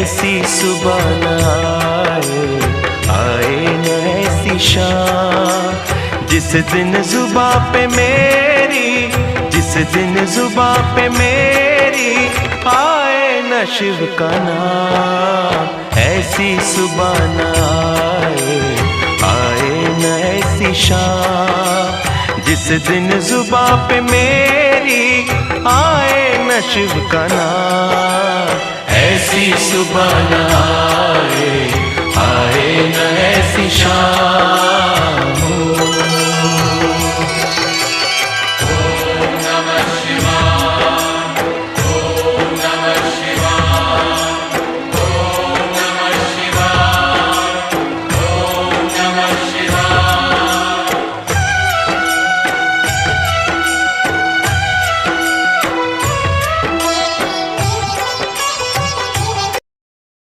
ऐसी सुबह न आए न ऐसी शाम, जिस दिन जुबां पे मेरी, जिस दिन जुबां पे मेरी आए न शिव का नाम। ऐसी सुबह न आए न ऐसी शाम, जिस दिन जुबां पे मेरी आए न शिव का नाम। ऐसी सुबह न आए न ऐसी शाम।